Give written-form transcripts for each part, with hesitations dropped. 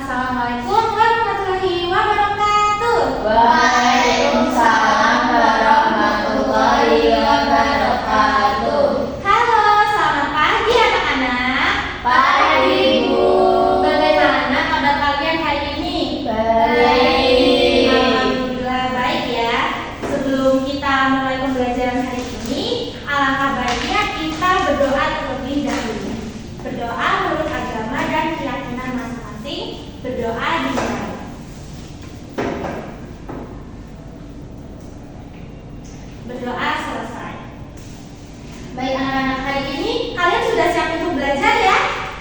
Assalamualaikum warahmatullahi wabarakatuh. Waalaikumsalam warahmatullahi wabarakatuh. Halo, selamat pagi anak-anak. Pagi, Bu. Bagaimana kabar kalian hari ini? Baik. Alhamdulillah baik ya. Sebelum kita mulai pembelajaran hari ini, alangkah baiknya kita berdoa terlebih dahulu. Berdoa menurut agama dan keyakinan masing-masing. Berdoa dimulai. Berdoa selesai. Baik anak-anak, hari ini kalian sudah siap untuk belajar ya?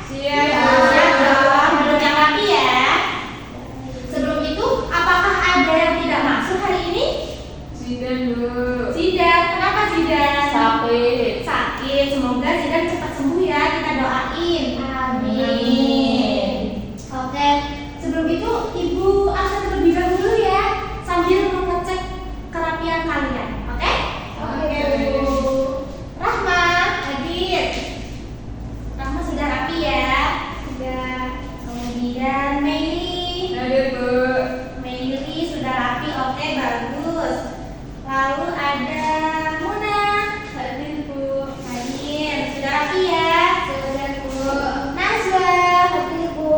Siap. Siap dong, duduk yang rapi ya. Sebelum itu, apakah ada yang tidak masuk hari ini? Zidan, Bu. Zidan, kenapa Zidan? Sakit. Sakit, semoga Zidan cepat sembuh ya, kita doain. Amin. Oke, sebelum itu Ibu absen terlebih dahulu ya, sambil mengecek kerapian kalian. Oke? Oke, Bu. Rahma, hadir. Rahma sudah rapi ya? Sudah. Kemudian Meili. Hadir, Bu. Meili sudah rapi, oke bagus. Lalu ada Muna. Hadir, Bu. Hadir, sudah rapi ya? Sudah, Bu. Najwa. Hadir Bu.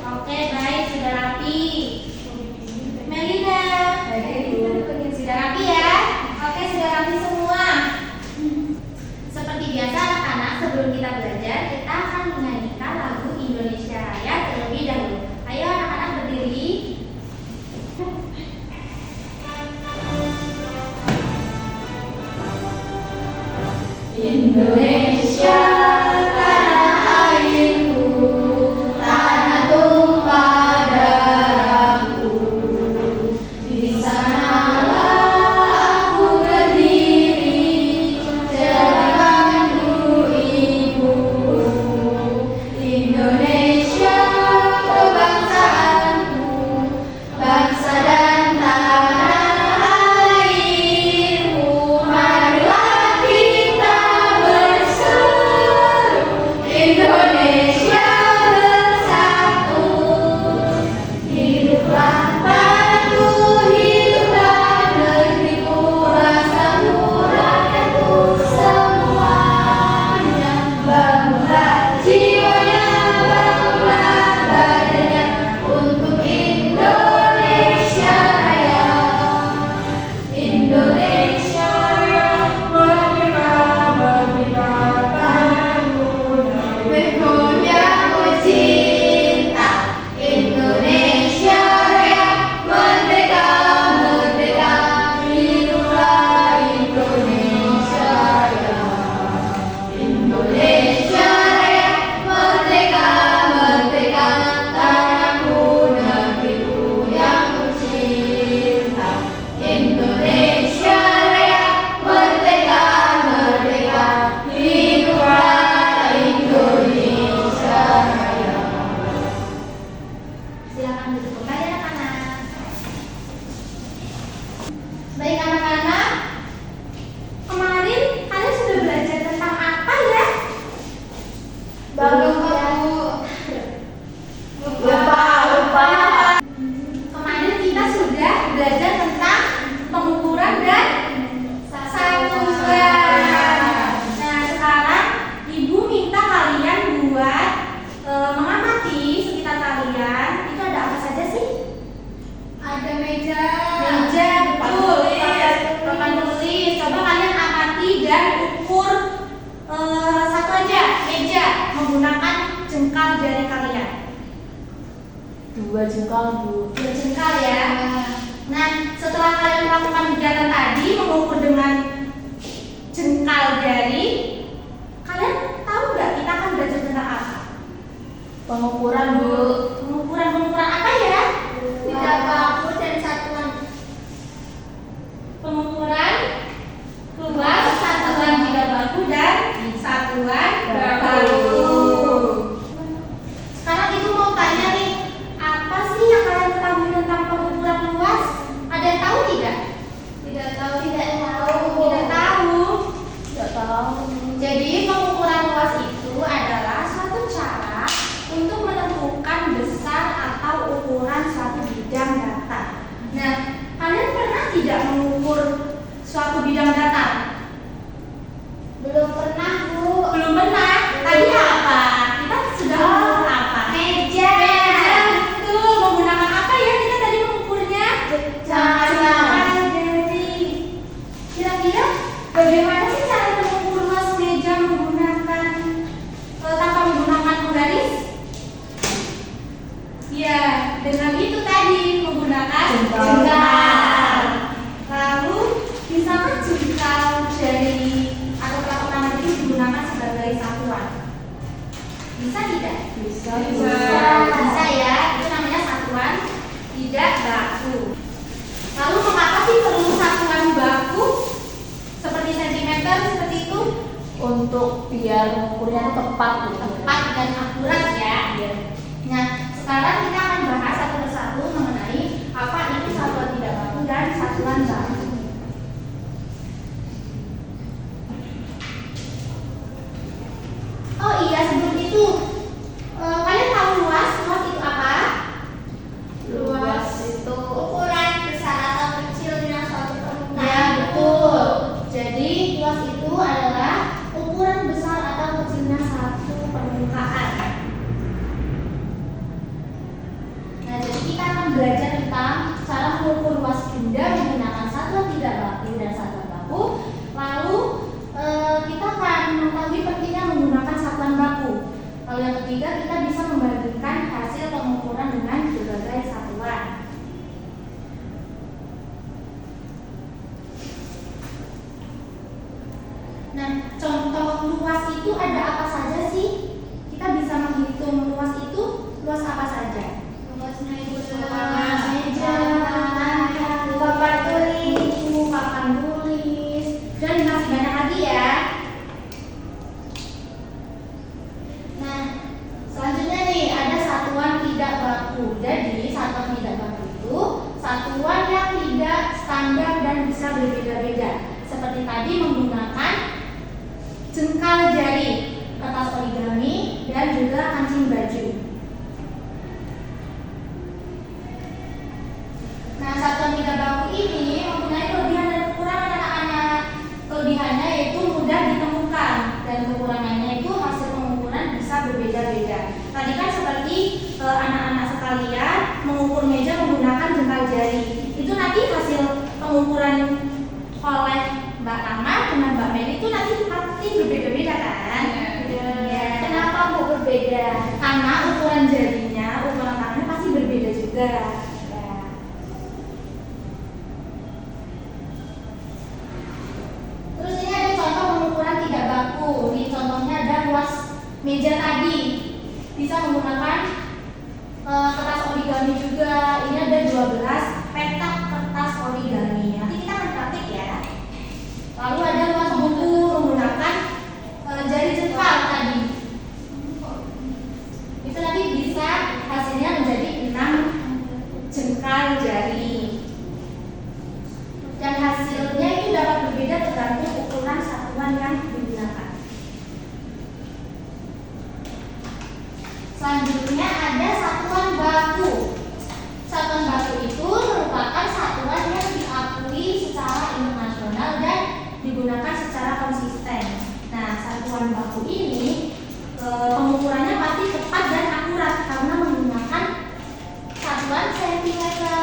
Oke baik, sudah rapi. Melina. Hadir, Bu. Sudah rapi ya? Oke, sudah rapi semua. Seperti biasa anak-anak, sebelum kita belajar, kita akan menyanyikan lagu Indonesia Raya terlebih dahulu. Ayo anak-anak berdiri. Indonesia, tanah airku, tanah tumpah darahku. Di sanalah aku berdiri, jalanku ibuku. Indonesia, kebangsaanku, bangsa dan tanah airku. Marilah kita berseru, Indonesia bersatu. Hiduplah patuh, hiduplah negeriku, rasaku, rakyatku semuanya. Bangunlah jiwanya, bangunlah badannya untuk Indonesia Raya. Indonesia Raya, merdeka, merdeka tanahku. Bergoyang cinta, Indonesia Raya, merdeka, merdeka, hiduplah Indonesia Raya. Indonesia Raya, merdeka, merdeka, tanahku, negeriku yang kucinta. Indonesia Raya, merdeka, merdeka, hiduplah Indonesia Raya. Silakan duduk kembali anak-anak. Baik anak-anak, kemarin kalian sudah belajar tentang apa ya? Belum, Bu. Lupa. Kemarin kita sudah belajar tentang pengukuran dan satuan. Nah, sekarang Ibu minta kalian buat mengamati sekitar kalian. Itu ada apa saja sih? Ada meja. Meja, betul. Papan tulis. Coba kalian amati dan ukur satu aja meja menggunakan jengkal jari kalian. 2 jengkal, Bu. 2 jengkal ya. Nah, setelah kalian melakukan kegiatan tadi mengukur dengan jengkal jari, kalian tahu nggak kita akan belajar tentang apa? Pengukuran, Bu. Pengukuran apa ya? Tidak baku dan satuan. Pengukuran luas, satuan tidak baku dan satuan baku. Sekarang Ibu mau tanya nih, apa sih yang kalian ketahui tentang pengukuran luas? Ada yang tahu tidak? Tidak tahu. Tidak tahu. Tidak tahu. Jadi pengukuran luas itu adalah suatu cara untuk menentukan besar atau Bisa tidak? Bisa. Bisa ya, itu namanya satuan tidak baku. Lalu mengapa sih perlu satuan baku? Seperti sentimeter, seperti itu? Untuk biar ukurnya tepat gitu. Tepat dan akurat ya. Nah, sekarang kita akan bahas satu persatu mengenai apa itu satuan tidak baku dan satuan baku. Oh iya, sebelum itu kalian tahu luas? Luas itu apa? Luas itu Ukuran besar atau kecilnya suatu permukaan. Ya, betul. Jadi luas itu adalah ukuran besar atau kecilnya satu permukaan. Nah, jadi kita akan belajar tentang cara mengukur luas benda menggunakan satuan tidak baku dan satuan baku. Lalu kita akan mengetahui pentingnya menggunakan satuan baku. Lalu yang ketiga, kita bisa membandingkan hasil pengukuran dengan berbagai satuan. Nah, contoh luas itu ada apa saja sih? Kita bisa menghitung luas itu, luas apa saja? luasnya itu Meja, papan tulis, dan masih banyak lagi ya. Nah, selanjutnya nih ada satuan tidak baku. Jadi satuan tidak baku itu satuan yang tidak standar dan bisa berbeda-beda. Seperti tadi menggunakan jengkal jari, kertas origami, dan juga kancing baju. Nah, satuan tidak baku ini mempunyai kelebihan dan kekurangan anak-anak. Kelebihannya yaitu mudah ditemukan dan kekurangannya itu hasil pengukuran bisa berbeda-beda. Tadi kan seperti anak-anak sekalian mengukur meja menggunakan jengkal jari. Itu nanti hasil pengukuran oleh Mbak Rama dengan Mbak Meli itu nanti pasti berbeda-beda kan? Ya. Kenapa mau berbeda? Karena ukuran jarinya, ukuran tangannya pasti berbeda juga. Ya. Terus ini ada contoh pengukuran tidak baku. Di contohnya ada luas meja tadi. Bisa menggunakan kertas origami juga. Ini ada 12 petak kertas origami. Nanti kita akan praktik ya. Lalu ada luas buku menggunakan jari jengkal tadi. Itu nanti bisa hasilnya menjadi 6 jengkal jari. Dan hasilnya itu dapat berbeda tergantung ukuran satuan yang digunakan. Selanjutnya ada satuan baku. Satuan baku itu merupakan satuan yang diakui secara internasional dan digunakan secara konsisten. Nah, satuan baku ini pengukurannya pasti tepat dan akurat karena menggunakan satuan sentimeter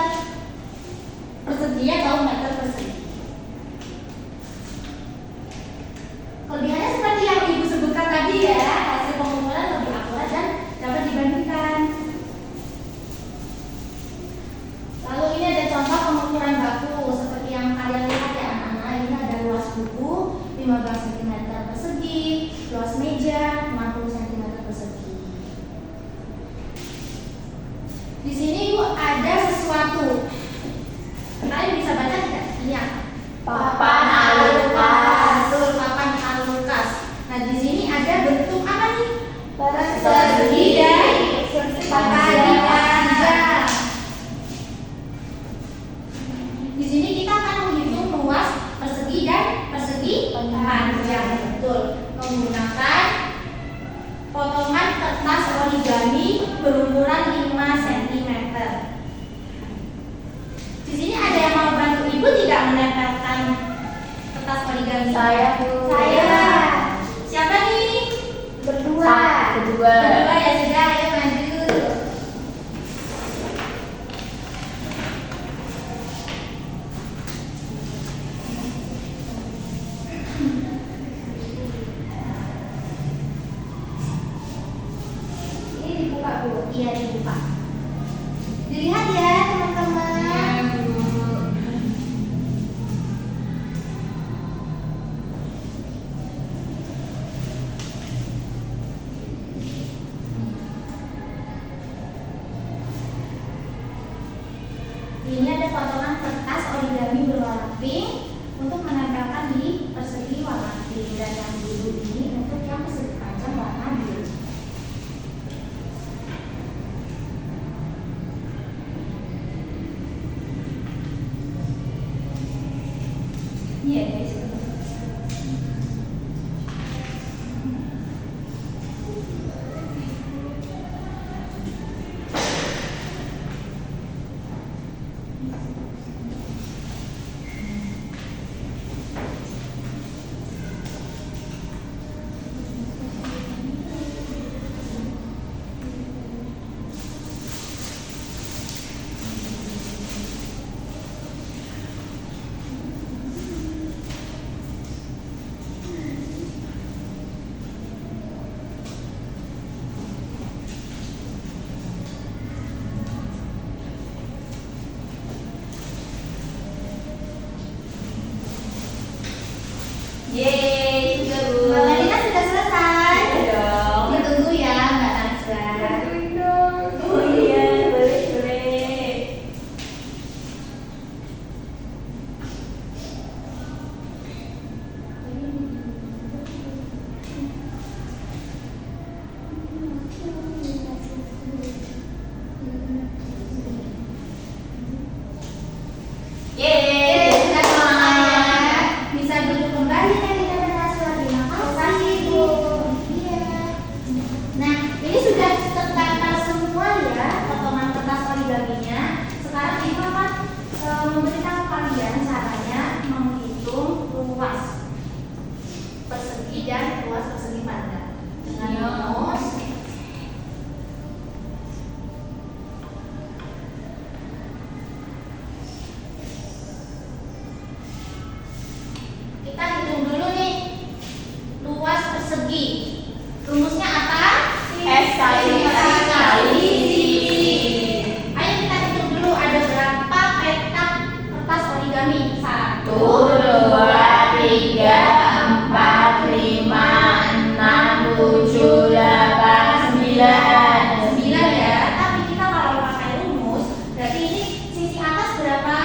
persegi atau meter persegi. Kelebihannya seperti yang Ibu sebutkan tadi ya, hasil pengukuran lebih akurat dan dapat dibandingkan. Lalu ini ada contoh pengukuran baku seperti yang kalian lihat ya anak-anak. Ini ada luas buku 15 cm persegi, luas meja 60 cm persegi. Di sini Ibu ada sesuatu. Kalian bisa baca tidak? Ini apa? Papan alukas. Betul, papan alukas. Nah, di sini ada bentuk apa nih? Persegi dan panjang. panjang. Di sini kita akan menghitung luas persegi dan persegi panjang. Betul. Menggunakan potongan kertas origami berukuran 5 cm. Di sini ada yang mau bantu Ibu tidak menempelkan kertas origami? Saya, Bu. Saya. Siapa nih? Berdua. Berdua ya sudah, ayo maju. Ini dibuka Bu. Iya dibuka. Dilihat ya teman-teman. dan luas persegi panjang. Dengan rumus kita hitung dulu nih luas persegi. Rumusnya apa? S kali Ayo kita hitung dulu ada berapa petak kertas origami. 1, 2, 3, 4, 5, 6, 7, 8, 9. 9 ya. Tapi kita kalau pakai rumus, berarti ini sisi atas berapa?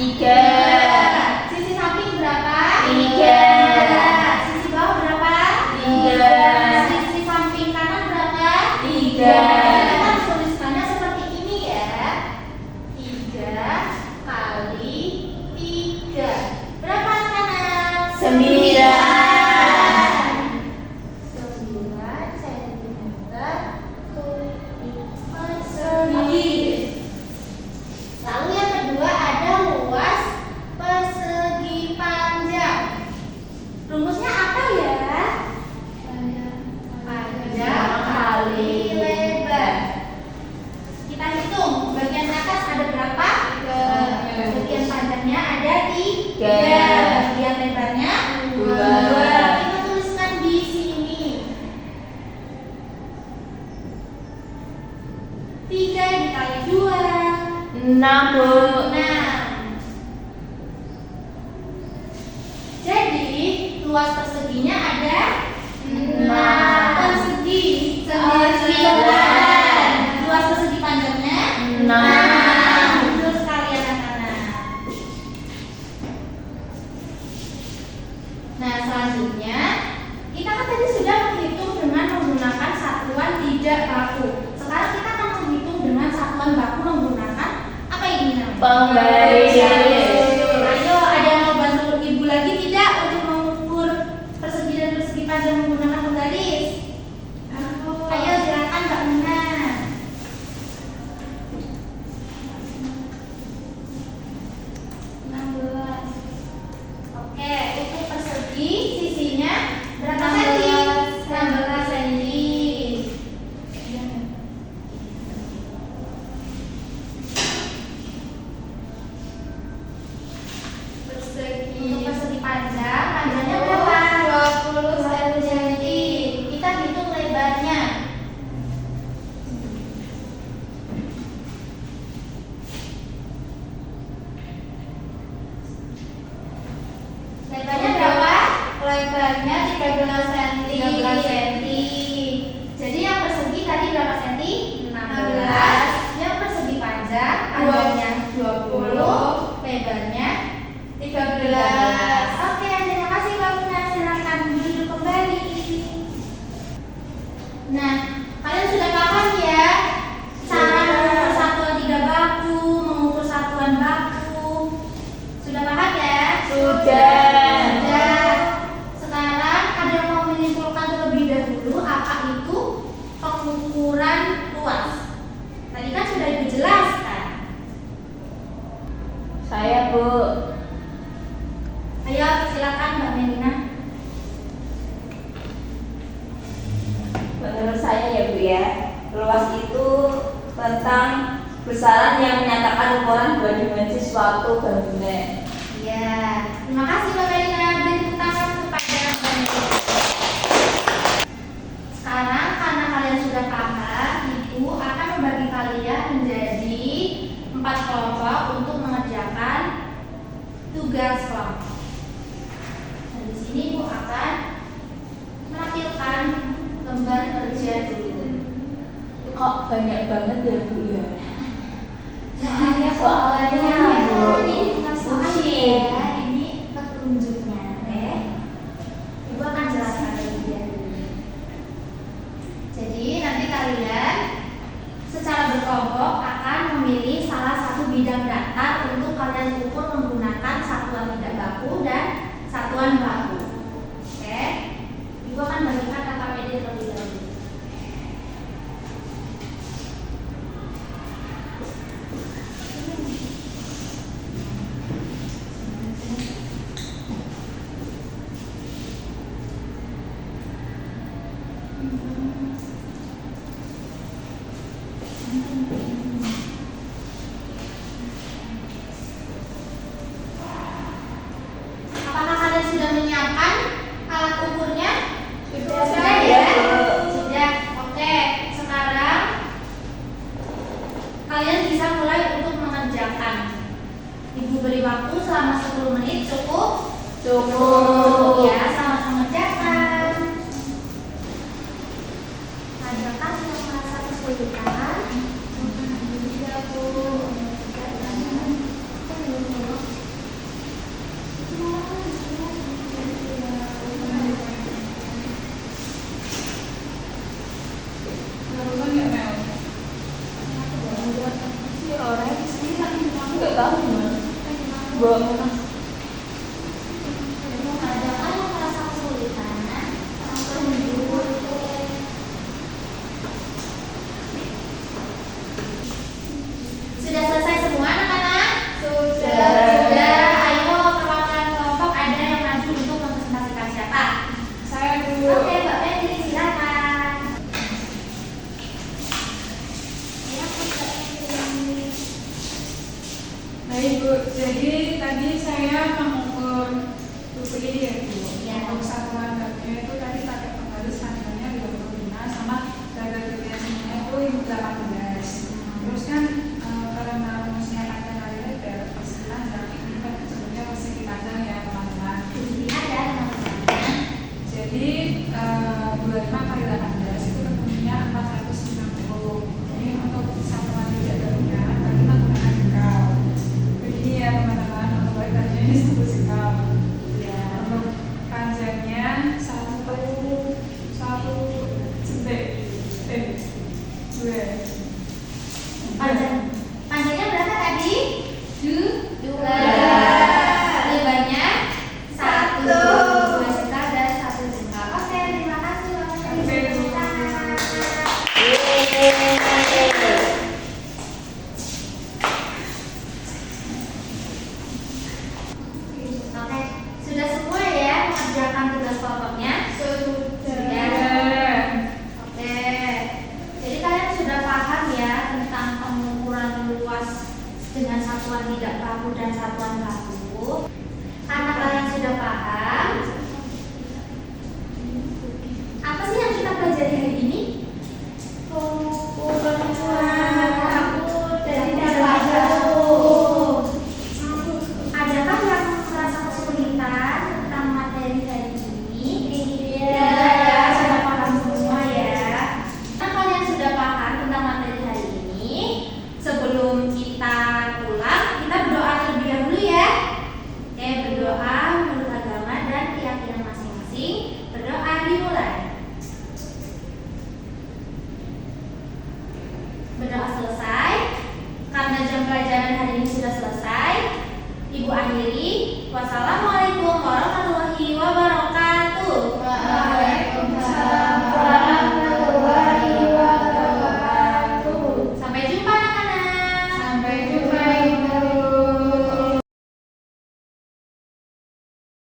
3, Sisi samping berapa? 3, Sisi bawah berapa? 3, Sisi samping kanan berapa? 3. Kita harus tuliskannya seperti ini ya. 3 kali 3. Berapa kanan? 9. 9 sentimeter persegi. Lalu yang kedua ada luas persegi panjang. Rumusnya apa ya? Panjang kali lebar. Kita hitung bagian atas ada berapa? 3. Bagian panjangnya ada 3. Bagian lebarnya 2. 2. Kita tuliskan di sini. 3 dikali 2 6. 6. Jadi luas perseginya ada 6 persegi. 9. Luas persegi panjangnya 6. Terus kali anak-anak. Nah selanjutnya kita kan tadi sudah menghitung dengan menggunakan satuan tidak baku. Sekarang kita akan menghitung dengan satuan baku menggunakan apa ini namanya? Pembaris. Ayo, ada yang mau bantu ibu lagi tidak untuk mengukur persegi dan persegi panjang menggunakan pembaris? Ayo silakan Mbak Mina. 16. Oke, untuk persegi sisinya berapa senti? 16 senti. Untuk persegi panjang, panjangnya berapa? 20 cm. Kita hitung lebarnya. Lebarnya berapa? Lebarnya 13 cm. 13 cm. Jadi yang persegi tadi berapa cm? 16. Yang persegi panjang panjangnya 20, lebarnya 13. Oke, terima kasih Mbak Mina. Silakan duduk kembali. Nah, kalian sudah paham ya cara mengukur satuan tiga baku, mengukur satuan baku. Sudah paham ya? Sudah. Sekarang ada yang mau menyimpulkan terlebih dahulu apa itu pengukuran luas. Tadi kan sudah Ibu jelaskan. Saya, Bu. Ayo silakan Mbak Melina. Menurut saya ya Bu ya, luas itu tentang besaran yang menyatakan ukuran dua dimensi suatu bangunan. Ya, terima kasih Mbak Melina. Beri tepuk tangan kepada Mbak Melina. Sekarang karena kalian sudah paham, Ibu akan membagi kalian menjadi 4 kelompok untuk mengerjakan tugas kelompok. Nah, di sini Ibu akan menampilkan gambar kerja dulu. Kok banyak banget ya Bu ya? Soalnya Bu. ini bukan soal ya, ini petunjuknya. Ibu akan jelaskan lebih dahulu. Jadi nanti kalian secara berkelompok akan memilih salah satu bidang datar untuk kalian ukur menggunakan satuan tidak baku dan satuan baku. Oke, Ibu akan bagikan KKPD terlebih dahulu. Apakah kalian sudah menyiapkan alat ukurnya? Sudah, ya? Bu. Sudah. Oke, sekarang kalian bisa mulai untuk mengerjakan. Ibu beri waktu selama 10 menit, cukup? Cukup. Ya, sama-sama mengerjakan. Adakah yang merasa kesulitan? Iya, Bu. Barusan ya Mel? Si orang di sini lagi aku nggak tahu gimana. Buat Adakah yang merasa kesulitan? Sudah selesai semua anak-anak? Sudah. Sudah. Ayo perwakilan kelompok ada yang maju untuk mempresentasikan siapa? Saya dulu. Oke, Mbak Febri silakan. Ya, Mbak Febri. Baik Bu, jadi tadi saya mengukur buku ini ya Bu. Iya. Untuk satuan dapurnya itu tadi pakai pembaris standarnya 25 sama dada kerja semuanya itu 18. Terus kan karena rumusnya panjang kali lebar, istilah tapi ini kan sebenarnya masih panjang ya teman-teman. Di sini ada teman-teman. Jadi 25 kali 18 itu ketemunya 490. Jadi untuk satuan tidak darunya tadi menggunakan jengkal. Begini ya teman-teman, untuk lebarnya ini 1 jengkal. Ya. Untuk panjangnya satu jentik. Dua. Panjangnya berapa tadi? Dua. Lebarnya satu. Dua jengkal dan satu jengkal. Oke, terima kasih Mbak Febri. Oke, sudah semua ya mengerjakan tugas kelompoknya? Sudah. Oke, jadi kalian sudah paham ya tentang pengukuran luas dengan satuan tidak baku dan satuan baku. Karena kalian sudah paham, apa sih yang kita pelajari hari ini? Pengukuran baku dan tidak baku. Adakah yang merasa kesulitan tentang materi hari ini? Iya, ya, sudah paham semua ya. Nah, kalian sudah paham tentang materi hari ini. Sebelum kita pulang, kita berdoa terlebih dahulu ya. Oke, berdoa menurut agama dan keyakinan masing-masing. Berdoa dimulai. Berdoa selesai. Karena jam pelajaran hari ini sudah selesai, Ibu akhiri. Wassalam.